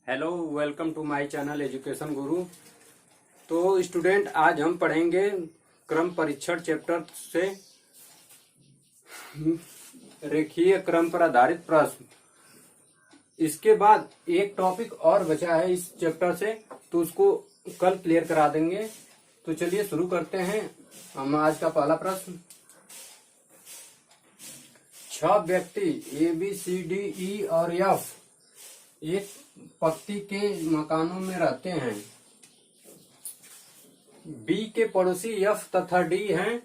Hello, welcome to my channel education guru. तो student, आज हम पढ़ेंगे क्रम परीक्षण चैप्टर से रेखीय क्रम पर आधारित प्रश्न। इसके बाद एक टॉपिक और बचा है इस चैप्टर से, तो उसको कल क्लियर करा देंगे। तो चलिए शुरू करते हैं। हम आज का पहला प्रश्न, 6 व्यक्ति A B C D E और एफ एक पंक्ति के मकानों में रहते हैं। बी के पड़ोसी एफ तथा डी हैं,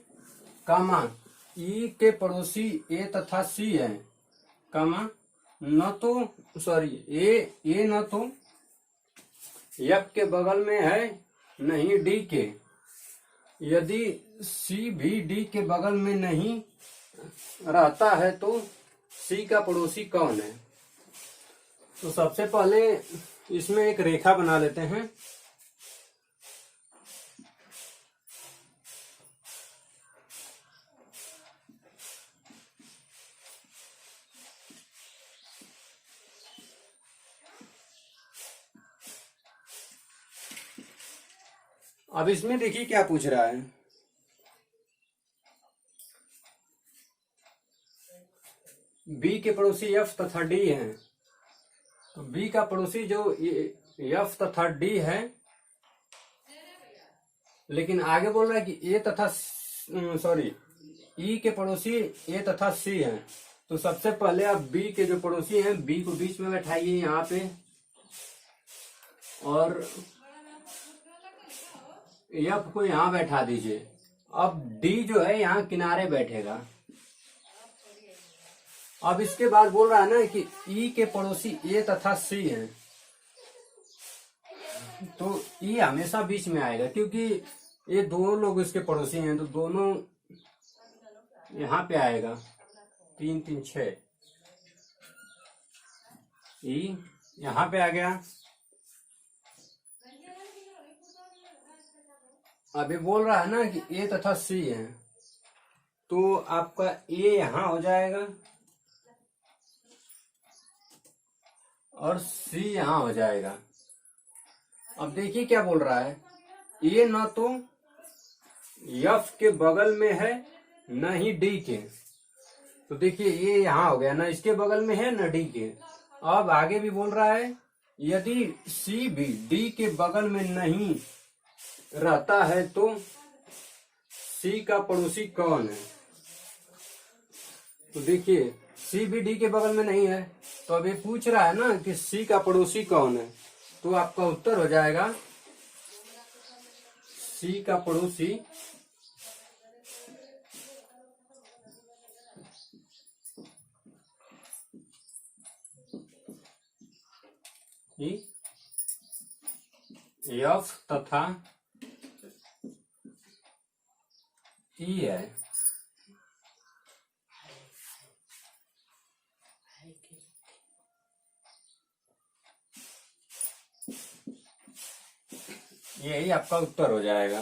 कामा ई के पड़ोसी ए तथा सी हैं, कामा न तो एफ के बगल में है नहीं डी के। यदि सी भी डी के बगल में नहीं रहता है तो सी का पड़ोसी कौन है? तो सबसे पहले इसमें एक रेखा बना लेते हैं। अब इसमें देखिए क्या पूछ रहा है। बी के पड़ोसी एफ तथा डी हैं। तो बी का पड़ोसी जो एफ तथा डी है, लेकिन आगे बोल रहा है कि ए तथा ई के पड़ोसी ए तथा सी हैं। तो सबसे पहले आप बी के जो पड़ोसी हैं, बी को बीच में बैठाइए यहाँ पे, और एफ को यहाँ बैठा दीजिए। अब डी जो है यहाँ किनारे बैठेगा। अब इसके बाद बोल रहा है ना कि ई के पड़ोसी ए तथा सी हैं, तो ई हमेशा बीच में आएगा क्योंकि ये दोनों लोग इसके पड़ोसी हैं। तो दोनों यहाँ पे आएगा, 3 3 6। ई यहाँ पे आ गया। अभी बोल रहा है ना कि ए तथा सी है, तो आपका ए यहाँ हो जाएगा और सी यहाँ हो जाएगा। अब देखिए क्या बोल रहा है, ए न तो एफ के बगल में है न ही डी के। तो देखिए ये यहाँ हो गया, ना इसके बगल में है न डी के। अब आगे भी बोल रहा है, यदि सी भी डी के बगल में नहीं रहता है तो सी का पड़ोसी कौन है? तो देखिए सी भी डी के बगल में नहीं है, तो अब ये पूछ रहा है ना कि सी का पड़ोसी कौन है। तो आपका उत्तर हो जाएगा सी का पड़ोसी एफ तथा ई है। यही आपका उत्तर हो जाएगा।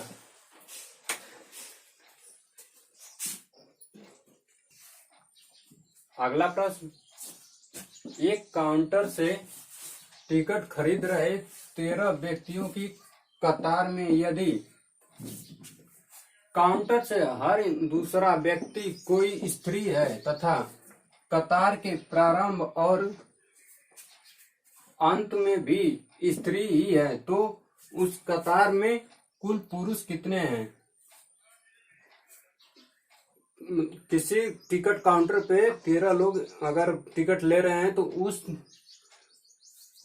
अगला प्रश्न, एक काउंटर से टिकट खरीद रहे 13 व्यक्तियों की कतार में यदि काउंटर से हर दूसरा व्यक्ति कोई स्त्री है तथा कतार के प्रारंभ और अंत में भी स्त्री ही है, तो उस कतार में कुल पुरुष कितने हैं? किसी टिकट काउंटर पे 13 लोग अगर टिकट ले रहे हैं, तो उस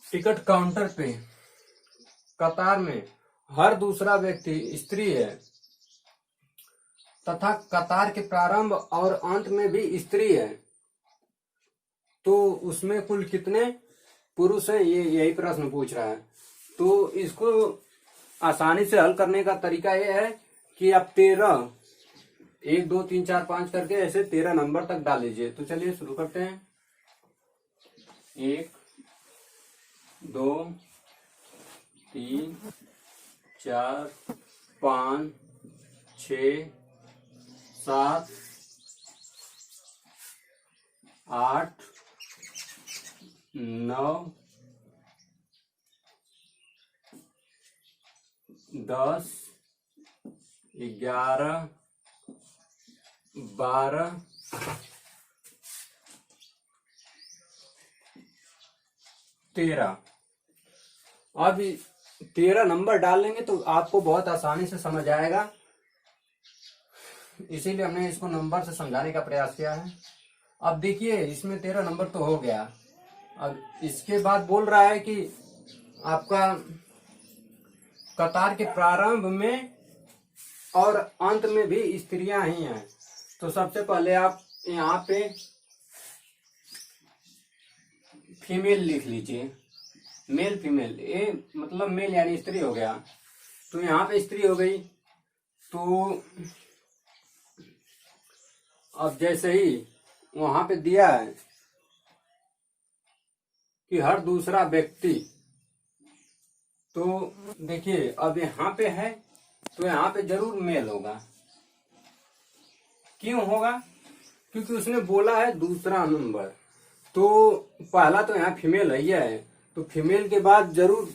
टिकट काउंटर पे कतार में हर दूसरा व्यक्ति स्त्री है तथा कतार के प्रारंभ और अंत में भी स्त्री है, तो उसमें कुल कितने पुरुष हैं? ये यही प्रश्न पूछ रहा है। तो इसको आसानी से हल करने का तरीका यह है कि आप 13 1 2 3 4 5 करके ऐसे 13 नंबर तक डाल लीजिए। तो चलिए शुरू करते हैं। 1 2 3 4 5 6 7 8 9 10, 11, 12, 13। अब 13 नंबर डाल लेंगे तो आपको बहुत आसानी से समझ आएगा, इसीलिए हमने इसको नंबर से समझाने का प्रयास किया है। अब देखिए इसमें 13 नंबर तो हो गया। अब इसके बाद बोल रहा है कि आपका कतार के प्रारंभ में और अंत में भी स्त्रियां ही हैं। तो सबसे पहले आप यहाँ पे फीमेल लिख लीजिए, मेल फीमेल, ये मतलब मेल यानी स्त्री हो गया। तो यहाँ पे स्त्री हो गई। तो अब जैसे ही वहां पे दिया है कि हर दूसरा व्यक्ति, तो देखिए अब यहाँ पे है तो यहाँ पे जरूर मेल होगा। क्यों होगा? क्योंकि उसने बोला है दूसरा नंबर, तो पहला तो यहाँ फीमेल ही है, तो फीमेल के बाद जरूर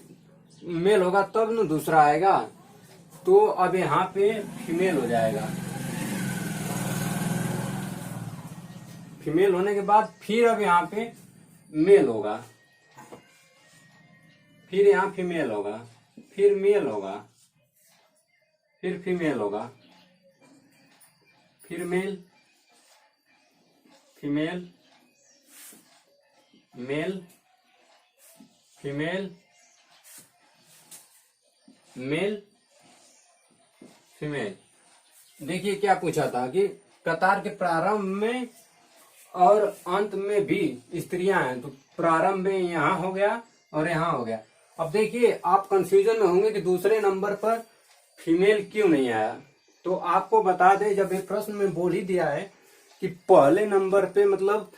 मेल होगा तब न दूसरा आएगा। तो अब यहाँ पे फीमेल हो जाएगा। फीमेल होने के बाद फिर अब यहाँ पे मेल होगा, फिर यहाँ फीमेल होगा, फिर मेल होगा, फिर फीमेल होगा, फिर male, female, male, female, male, female. देखिए क्या पूछा था कि कतार के प्रारंभ में और अंत में भी स्त्रियां हैं, तो प्रारंभ में यहाँ हो गया और यहाँ हो गया। अब देखिए आप कंफ्यूजन में होंगे कि दूसरे नंबर पर फीमेल क्यों नहीं आया। तो आपको बता दें, जब एक प्रश्न में बोल ही दिया है कि पहले नंबर पे मतलब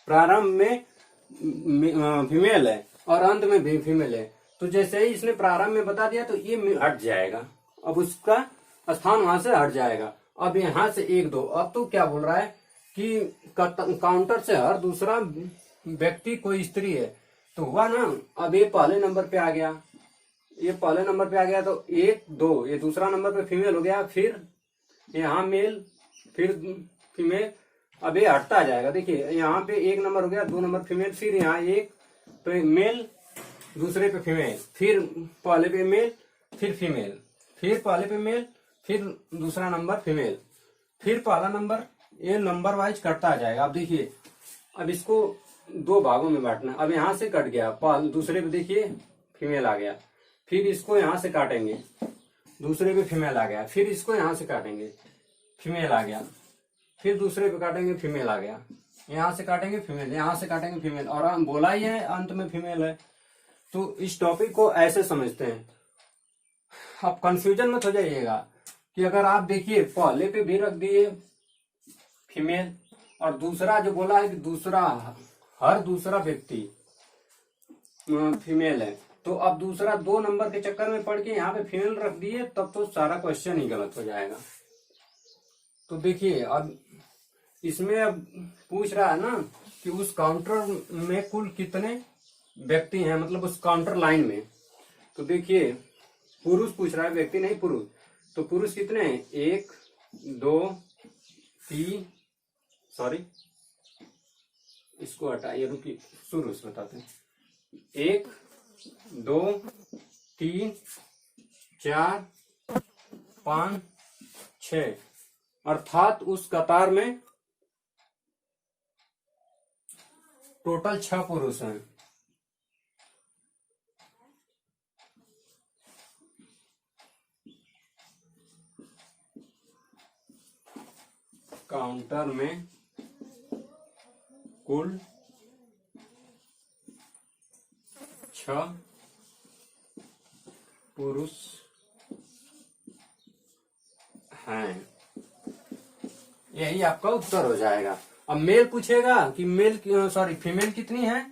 प्रारंभ में फीमेल है और अंत में भी फीमेल है, तो जैसे ही इसने प्रारंभ में बता दिया तो ये हट जाएगा, अब उसका स्थान वहां से हट जाएगा। अब यहाँ से 1 2, अब तो क्या बोल रहा है कि काउंटर से हर दूसरा व्यक्ति कोई स्त्री है, तो हुआ ना। अब ये पहले नंबर पे आ गया, ये पहले नंबर पे आ गया, तो 1 2 ये दूसरा नंबर पे फीमेल हो गया, फिर यहाँ मेल, फिर फीमेल। अब ये हटता जाएगा। देखिए यहाँ पे 1 नंबर हो गया, 2 नंबर फीमेल, फिर यहाँ 1 पे मेल, दूसरे पे फीमेल, फिर पहले पे मेल, फिर फीमेल, फिर पहले पे मेल, फिर दूसरा नंबर फीमेल, फिर पहला नंबर। ये नंबर वाइज कटता जाएगा। अब देखिए अब इसको 2 भागों में बांटना। अब यहाँ से कट गया, दूसरे पे देखिए फीमेल आ गया, फिर इसको यहाँ से काटेंगे, दूसरे पे फीमेल आ गया, फिर इसको यहाँ से काटेंगे, फीमेल आ गया, फिर दूसरे पे काटेंगे, फीमेल आ गया, यहाँ से काटेंगे फीमेल, यहाँ से काटेंगे फीमेल, और हम बोला ही है अंत में फीमेल है। तो इस टॉपिक को ऐसे समझते हैं। आप कंफ्यूजन मत हो जाइएगा कि अगर आप देखिए पहले पे भी रख दिए फीमेल, और दूसरा जो बोला है कि दूसरा हर दूसरा व्यक्ति फीमेल है, तो अब दूसरा 2 नंबर के चक्कर में पड़ के यहाँ पे फीमेल रख दिए, तब तो सारा क्वेश्चन ही गलत हो जाएगा। तो देखिए अब इसमें अब पूछ रहा है ना कि उस काउंटर में कुल कितने व्यक्ति हैं, मतलब उस काउंटर लाइन में। तो देखिए पुरुष पूछ रहा है, व्यक्ति नहीं पुरुष। तो पुरुष कितने हैं? 1 2 3, सॉरी इसको हटाइए, रुकिए शुरू से बताते हैं। 1 2 3 4 5 6, अर्थात उस कतार में टोटल 6 पुरुष हैं। काउंटर में कुल 6 पुरुष हैं। यही आपका उत्तर हो जाएगा। अब मेल पूछेगा कि मेल सॉरी फीमेल कितनी है,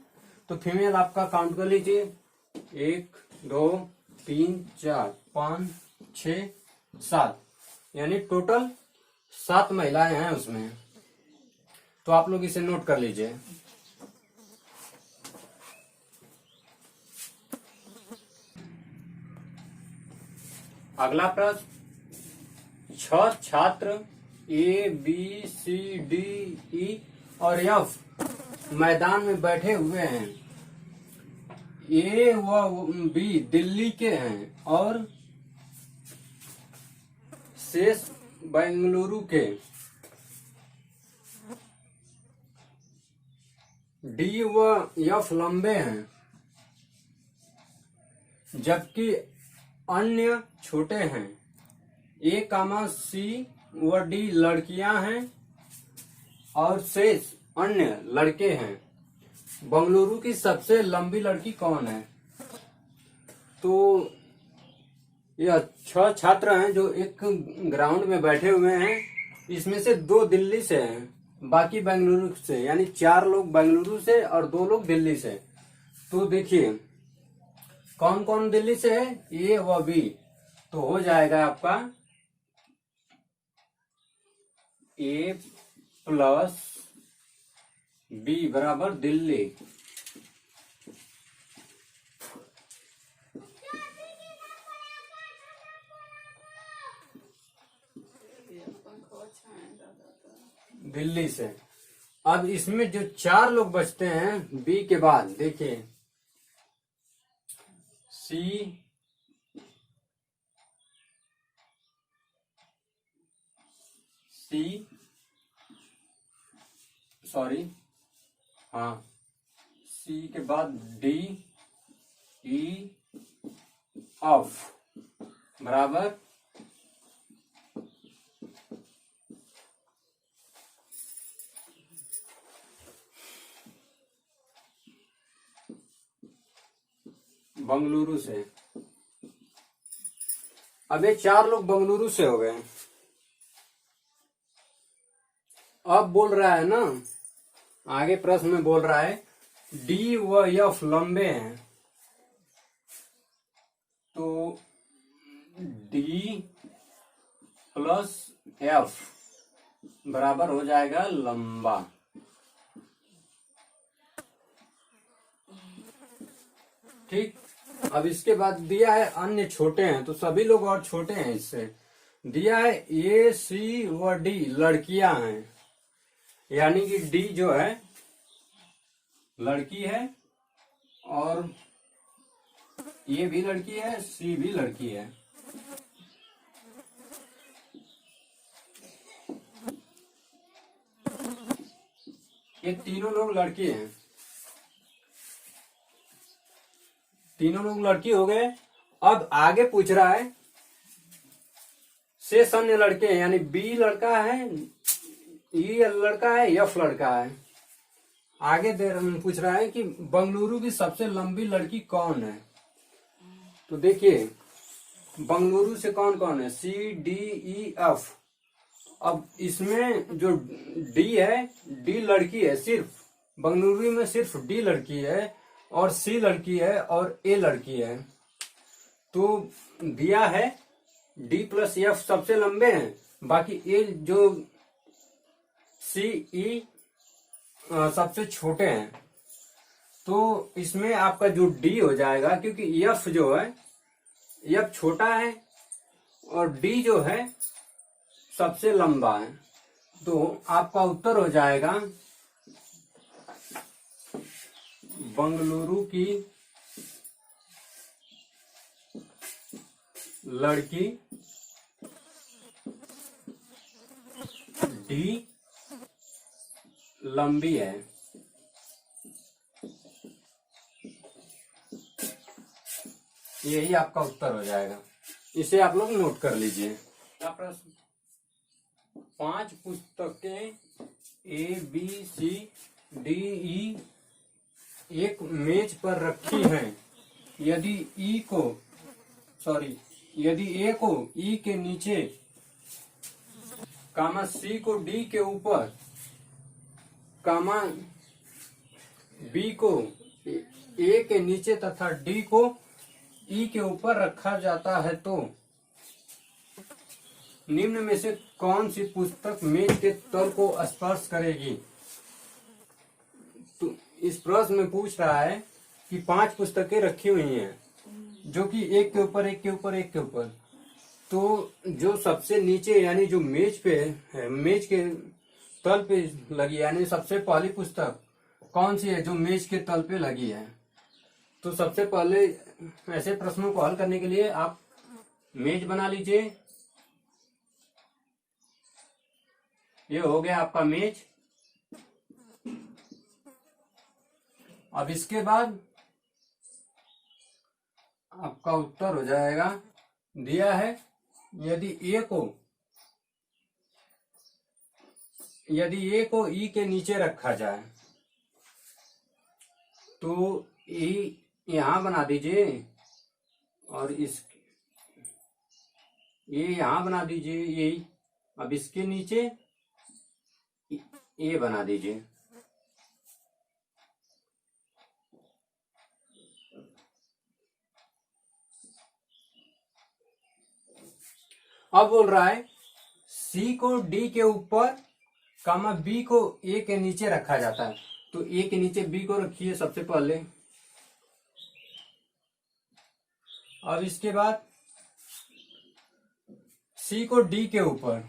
तो फीमेल आपका काउंट कर लीजिए 1 2 3 4 5 6 7, यानी टोटल 7 महिलाएं हैं उसमें। तो आप लोग इसे नोट कर लीजिए। अगला प्रश्न, 6 छात्र A B C D E और एफ मैदान में बैठे हुए हैं। ए व बी दिल्ली के हैं और शेष बेंगलुरु के। डी व एफ लंबे हैं जबकि अन्य छोटे हैं। ए कामा सी व डी लड़कियां हैं और शेष अन्य लड़के हैं। बेंगलुरु की सबसे लंबी लड़की कौन है? तो यह 6 छात्र हैं जो एक ग्राउंड में बैठे हुए हैं। इसमें से 2 दिल्ली से हैं, बाकी बेंगलुरु से, यानी 4 लोग बेंगलुरु से और 2 लोग दिल्ली से। तो देखिए कौन कौन दिल्ली से है, ए व बी। तो हो जाएगा आपका ए प्लस बी बराबर दिल्ली। दिल्ली से। अब इसमें जो 4 लोग बचते हैं बी के बाद, देखिए सी सी के बाद डी ई एफ बराबर बेंगलुरु से। अब ये 4 लोग बेंगलुरु से हो गए। अब बोल रहा है ना, आगे प्रश्न में बोल रहा है डी व एफ लंबे हैं। तो डी प्लस एफ बराबर हो जाएगा लंबा। ठीक। अब इसके बाद दिया है अन्य छोटे हैं, तो सभी लोग और छोटे हैं इससे। दिया है ए सी व डी लड़कियां हैं, यानी कि डी जो है लड़की है और ए भी लड़की है, सी भी लड़की है। ये तीनों लोग लड़के हैं, तीनों लोग लड़की हो गए। अब आगे पूछ रहा है शेष अन्य लड़के हैं, यानी बी लड़का है, ई लड़का है, एफ लड़का है। आगे पूछ रहा है कि बेंगलुरु की सबसे लंबी लड़की कौन है। तो देखिए बेंगलुरु से कौन कौन है, सी डी ई एफ। अब इसमें जो डी है, डी लड़की है, सिर्फ बेंगलुरु में सिर्फ डी लड़की है और सी लड़की है और ए लड़की है। तो दिया है डी प्लस एफ सबसे लंबे हैं, बाकी ए जो सी ई सबसे छोटे हैं। तो इसमें आपका जो डी हो जाएगा, क्योंकि एफ जो है एफ छोटा है और डी जो है सबसे लंबा है। तो आपका उत्तर हो जाएगा बेंगलुरु की लड़की डी लंबी है। यही आपका उत्तर हो जाएगा। इसे आप लोग नोट कर लीजिए। प्रश्न, 5 पुस्तकें A B C D E एक मेज पर रखी हैं। यदि यदि ए को ई के नीचे, कामा सी को डी के ऊपर, कामा बी को ए के नीचे तथा डी को ई के ऊपर रखा जाता है, तो निम्न में से कौन सी पुस्तक मेज के तल को स्पर्श करेगी। तो इस प्रश्न में पूछ रहा है कि 5 पुस्तकें रखी हुई हैं जो कि एक के ऊपर एक के ऊपर एक के ऊपर। तो जो सबसे नीचे यानी जो मेज पे है, मेज के तल पे लगी यानी सबसे पहली पुस्तक कौन सी है जो मेज के तल पे लगी है। तो सबसे पहले ऐसे प्रश्नों को हल करने के लिए आप मेज बना लीजिए। ये हो गया आपका मेज। अब इसके बाद आपका उत्तर हो जाएगा, दिया है यदि ए को ई के नीचे रखा जाए तो ई यहां बना दीजिए और इस ये यहां बना दीजिए यही। अब इसके नीचे ये बना दीजिए। अब बोल रहा है सी को डी के ऊपर कामा बी को ए के नीचे रखा जाता है। तो ए के नीचे बी को रखिए सबसे पहले। अब इसके बाद सी को डी के ऊपर,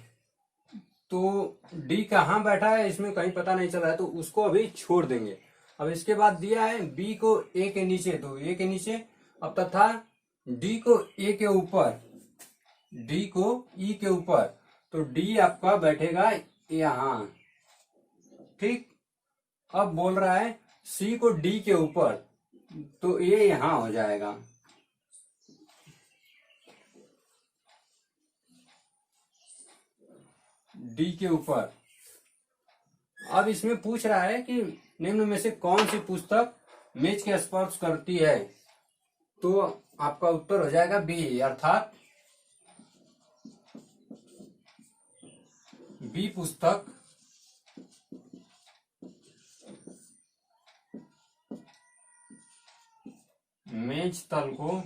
तो डी कहाँ बैठा है इसमें कहीं पता नहीं चल रहा है तो उसको अभी छोड़ देंगे। अब इसके बाद दिया है बी को ए के नीचे, तो ए के नीचे। अब तथा डी को ए के ऊपर, डी को ई के ऊपर, तो डी आपका बैठेगा यहां। ठीक। अब बोल रहा है सी को डी के ऊपर, तो ये यहां हो जाएगा। डी के ऊपर। अब इसमें पूछ रहा है कि निम्न में से कौन सी पुस्तक मेज के स्पर्श करती है। तो आपका उत्तर हो जाएगा बी, अर्थात बी पुस्तक मेज तल को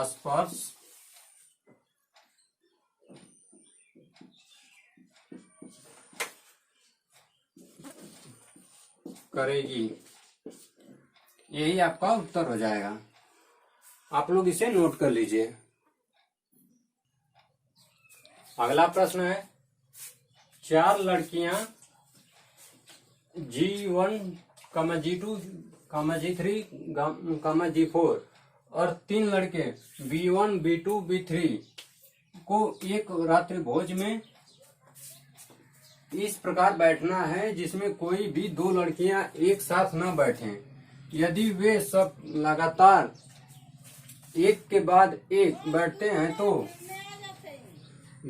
स्पर्श करेगी। यही आपका उत्तर हो जाएगा। आप लोग इसे नोट कर लीजिए। अगला प्रश्न है, 4 लड़कियां G1, G2, G3, G4 और 3 लड़के B1, B2, B3 को एक रात्रि भोज में इस प्रकार बैठना है जिसमें कोई भी 2 लड़कियां एक साथ न बैठें। यदि वे सब लगातार एक के बाद एक बैठते हैं तो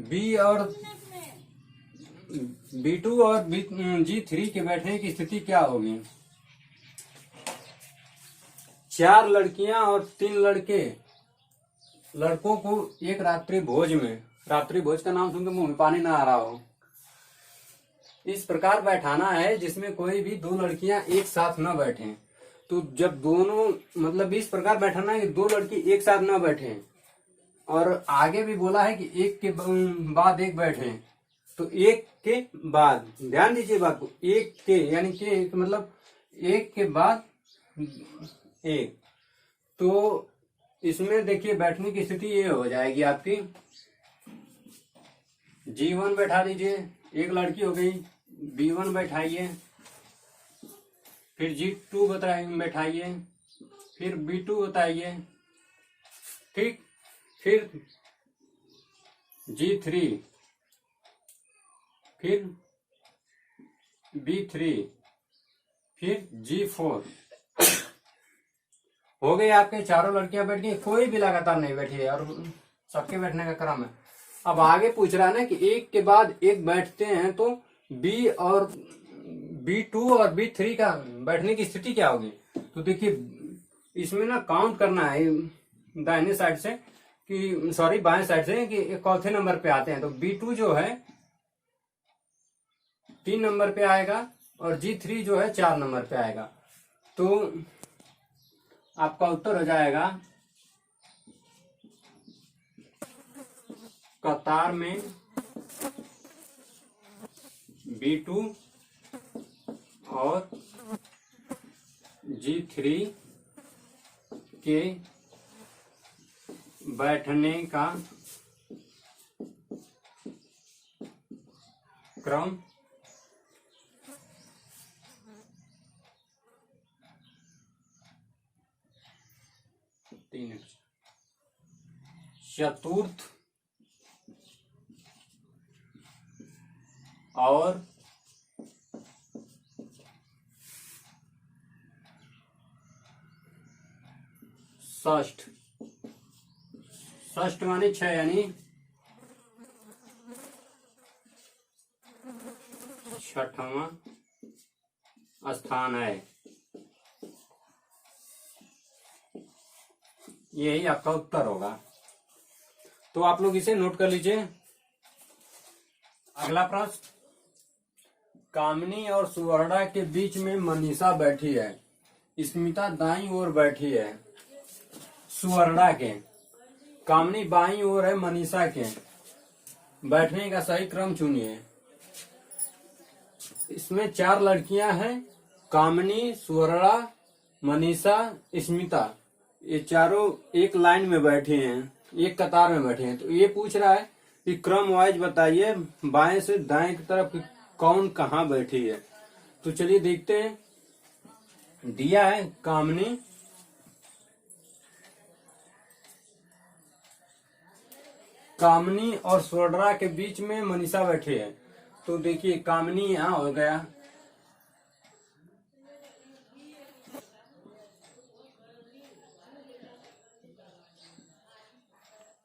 B2 और G3 के बैठने की स्थिति क्या होगी। 4 लड़कियां और 3 लड़कों को एक रात्रि भोज में, रात्रि भोज का नाम सुनकर मुंह में पानी ना आ रहा हो, इस प्रकार बैठाना है जिसमें कोई भी 2 लड़कियां एक साथ न बैठें। तो जब दोनों मतलब इस प्रकार बैठाना है कि 2 लड़की एक साथ न बैठें, और आगे भी बोला है कि एक के बाद एक बैठें। तो एक के बाद, ध्यान दीजिए बात को, एक के यानी के मतलब एक के बाद एक। तो इसमें देखिए बैठने की स्थिति ये हो जाएगी आपकी, G1 बैठा दीजिए, एक लड़की हो गई, B1 बैठाइए, फिर G2 बैठाइए, फिर B2 बताइए, ठीक, फिर G3, फिर B3, फिर G4। हो गए आपके चारों लड़कियां बैठ गई, कोई भी लगातार नहीं बैठी है और सबके बैठने का क्रम है। अब आगे पूछ रहा है ना कि एक के बाद एक बैठते हैं तो B2 और B3 का बैठने की स्थिति क्या होगी। तो देखिए इसमें ना काउंट करना है दाहिने साइड से कि सॉरी बाएं साइड से कि चौथे नंबर पे आते हैं। तो B2 जो है 3 नंबर पे आएगा और G3 जो है 4 नंबर पे आएगा। तो आपका उत्तर हो जाएगा कतार में B2 और G3 के बैठने का क्रम चतुर्थ और षष्ठ। षष्ठ माने 6 यानी छठवां स्थान है। यही आपका उत्तर होगा। तो आप लोग इसे नोट कर लीजिए। अगला प्रश्न, कामिनी और सुवर्णा के बीच में मनीषा बैठी है, स्मिता दाईं ओर बैठी है। सुवर्णा के, कामिनी बाईं ओर है मनीषा के, बैठने का सही क्रम चुनिए। इसमें 4 लड़कियां हैं, कामिनी, सुवर्णा, मनीषा, स्मिता। ये चारों एक लाइन में बैठे हैं, एक कतार में बैठे हैं। तो ये पूछ रहा है कि क्रम वाइज बताइए, बाएं से दाएं की तरफ कौन कहाँ बैठी है। तो चलिए देखते हैं। दिया है कामिनी और सुवर्णा के बीच में मनीषा बैठी है। तो देखिए कामिनी यहाँ हो गया,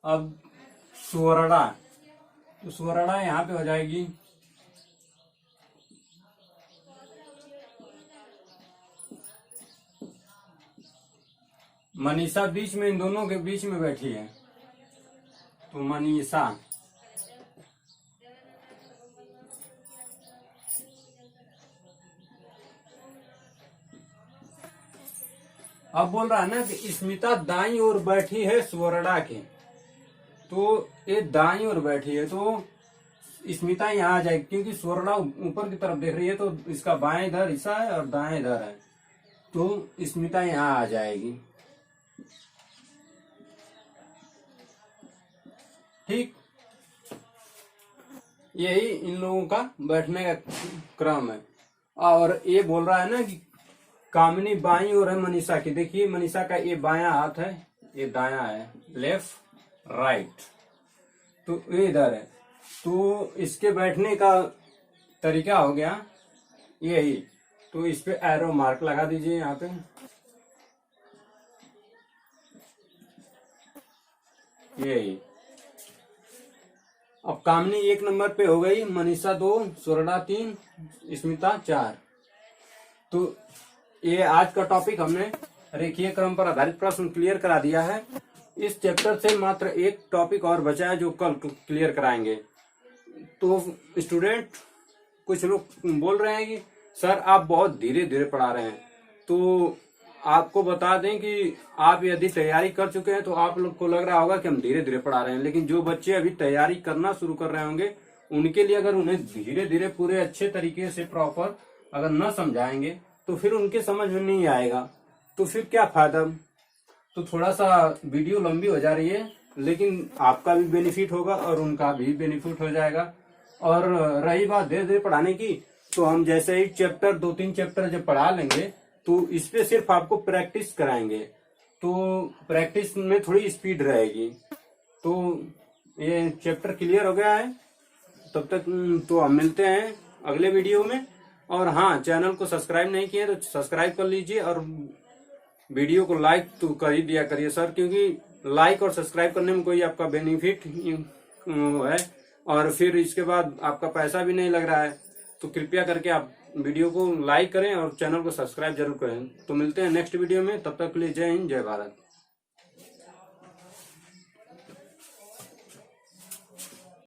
अब सुवर्णा, तो सुवर्णा यहाँ पे हो जाएगी। मनीषा बीच में, इन दोनों के बीच में बैठी है, तो मनीषा। अब बोल रहा है ना कि स्मिता दाईं ओर बैठी है सुवर्णा के, तो ये दाईं ओर बैठी है, तो स्मिता यहाँ आ जाएगी, क्योंकि सुवर्णा ऊपर की तरफ देख रही है, तो इसका बाएं इधर हिस्सा है और दाएं इधर है, तो स्मिता यहाँ आ जाएगी। ठीक, यही इन लोगों का बैठने का क्रम है। और ये बोल रहा है ना कि कामिनी बाईं ओर है मनीषा की। देखिए मनीषा का ये बायां हाथ है, ये दायां है, लेफ्ट राइट, तो ये इधर है। तो इसके बैठने का तरीका हो गया यही। तो इस पे एरो मार्क लगा दीजिए यहाँ पे, यही। अब कामिनी 1 नंबर पे हो गई, मनीषा 2, सुवर्णा 3, स्मिता 4। तो ये आज का टॉपिक हमने रेखीय क्रम पर आधारित प्रश्न क्लियर करा दिया है। इस चैप्टर से मात्र एक टॉपिक और बचा है जो कल क्लियर कराएंगे। तो स्टूडेंट, कुछ लोग बोल रहे हैं कि सर आप बहुत धीरे धीरे पढ़ा रहे हैं। तो आपको बता दें कि आप यदि तैयारी कर चुके हैं तो आप लोग को लग रहा होगा कि हम धीरे धीरे पढ़ा रहे हैं, लेकिन जो बच्चे अभी तैयारी करना शुरू कर रहे होंगे उनके लिए अगर उन्हें धीरे धीरे पूरे अच्छे तरीके से प्रॉपर अगर न समझाएंगे तो फिर उनके समझ में नहीं आएगा, तो फिर क्या फायदा। तो थोड़ा सा वीडियो लंबी हो जा रही है, लेकिन आपका भी बेनिफिट होगा और उनका भी बेनिफिट हो जाएगा। और रही बात धीरे धीरे पढ़ाने की, तो हम जैसे ही चैप्टर 2-3 चैप्टर जब पढ़ा लेंगे तो इस पे सिर्फ आपको प्रैक्टिस कराएंगे, तो प्रैक्टिस में थोड़ी स्पीड रहेगी। तो ये चैप्टर क्लियर हो गया है। तब तक तो हम मिलते हैं अगले वीडियो में। और हाँ, चैनल को सब्सक्राइब नहीं किए तो सब्सक्राइब कर लीजिए और वीडियो को लाइक तो कर ही दिया करिए सर, क्योंकि लाइक और सब्सक्राइब करने में कोई आपका बेनिफिट है और फिर इसके बाद आपका पैसा भी नहीं लग रहा है। तो कृपया करके आप वीडियो को लाइक करें और चैनल को सब्सक्राइब जरूर करें। तो मिलते हैं नेक्स्ट वीडियो में, तब तक के लिए जय हिंद, जय भारत।